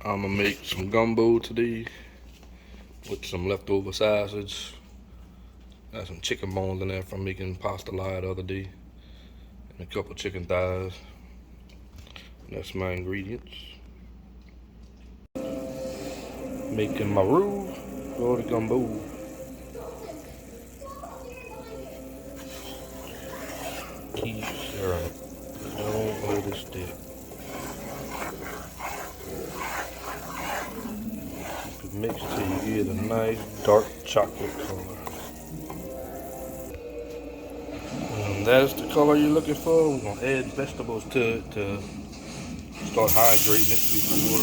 I'm gonna make some gumbo today with some leftover sausage. Got some chicken bones in there from making pasta lie the other day, and a couple chicken thighs. And that's my ingredients. Making my roux for the gumbo. Keep stirring it. Don't let it stick. Keep it mixed till you get a nice dark chocolate color. And that's the color you're looking for. We're gonna add vegetables to it to start hydrating it before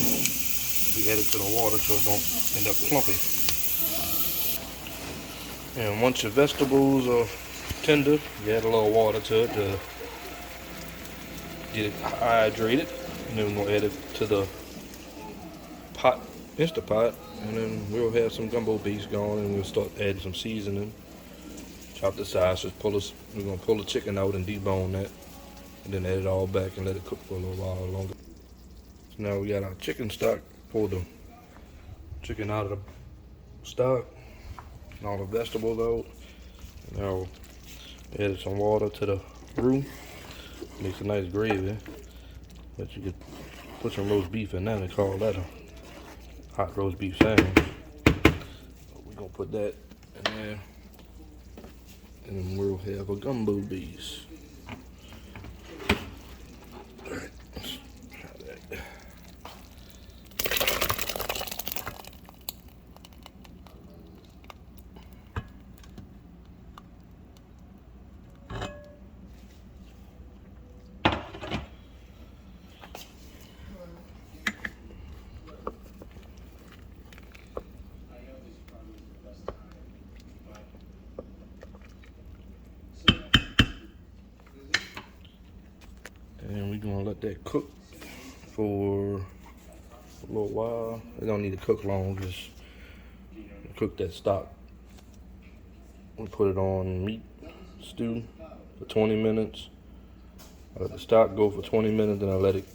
we add it to the water so it don't end up clumpy. And once your vegetables are tender, you add a little water to it to get it hydrated. And then we're gonna add it to the pot, insta pot, and then we'll have some gumbo base going, and we'll start adding some seasoning. Chop the sausage, we're gonna pull the chicken out and debone that, and then add it all back and let it cook for a little while longer. So now we got our chicken stock. Pull the chicken out of the stock and all the vegetables out. Now add some water to the roux. Makes a nice gravy. But you could put some roast beef in there and call that a hot roast beef sandwich. We're gonna put that in there, and we'll have a gumbo base. Alright, let's try that. And we're gonna let that cook for a little while. It don't need to cook long, just cook that stock. We put it on meat stew for 20 minutes. I let the stock go for 20 minutes, then I let it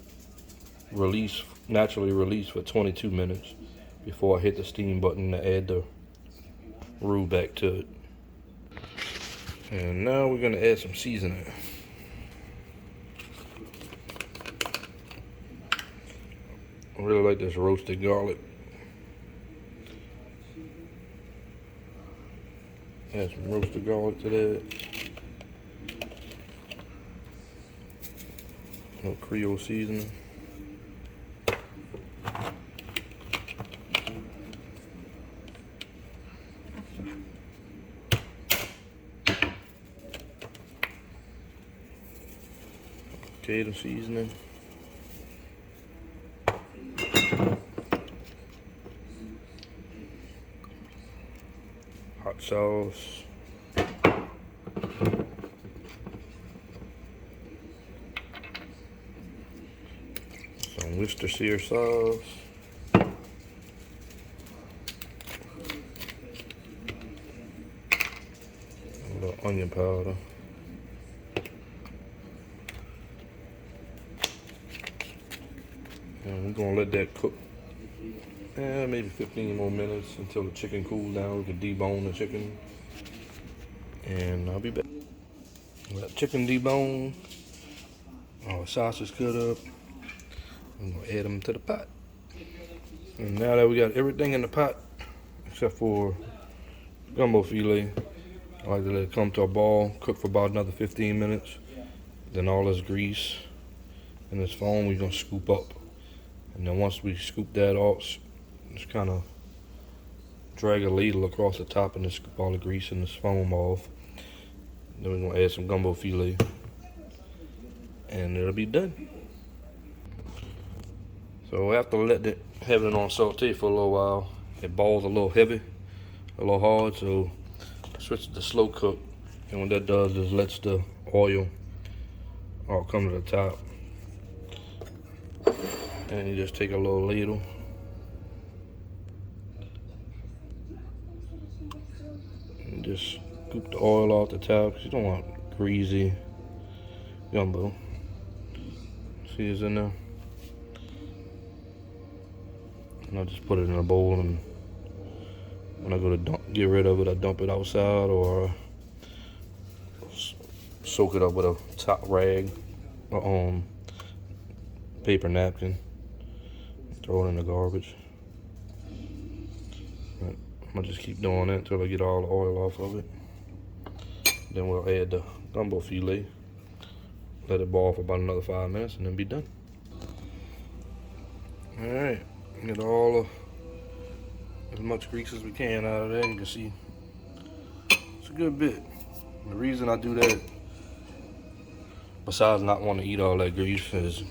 naturally release for 22 minutes before I hit the steam button to add the roux back to it. And now we're gonna add some seasoning. I really like this roasted garlic. Add some roasted garlic to that. A little Creole seasoning. Potato seasoning. Hot sauce. Some Worcestershire sauce. A little onion powder. And we're gonna let that cook maybe 15 more minutes until the chicken cools down. We can debone the chicken, and I'll be back. Let chicken debone, all the sausage cut up. I'm gonna add them to the pot. And now that we got everything in the pot except for gumbo filet, I like to let it come to a boil, cook for about another 15 minutes. Then all this grease and this foam we're gonna scoop up. And then once we scoop that off, just kind of drag a ladle across the top and just scoop all the grease and this foam off. Then we're gonna add some gumbo filet, and it'll be done. So after having it on saute for a little while, it boils a little heavy, a little hard. So switch it to slow cook, and what that does is lets the oil all come to the top. And you just take a little ladle and just scoop the oil off the top, because you don't want greasy gumbo. See, it's in there. And I just put it in a bowl, and when I go to get rid of it, I dump it outside or soak it up with a top rag or paper napkin. Throw it in the garbage. But I'm gonna just keep doing that until I get all the oil off of it. Then we'll add the gumbo filet. Let it boil for about another 5 minutes and then be done. Alright, get as much grease as we can out of there. You can see it's a good bit. The reason I do that, besides not wanting to eat all that grease, is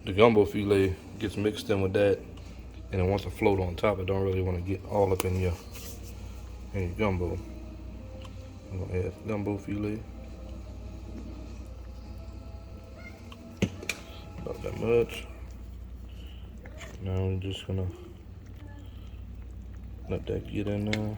the gumbo filet gets mixed in with that, and it wants to float on top. I don't really want to get all up in your gumbo. I'm gonna add gumbo filet. Not that much. Now I'm just gonna let that get in there.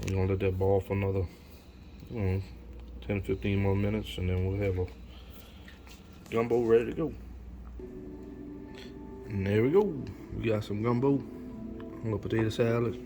We're gonna let that boil for another 10-15 more minutes, and then we'll have a gumbo ready to go. And there we go. We got some gumbo, a little potato salad,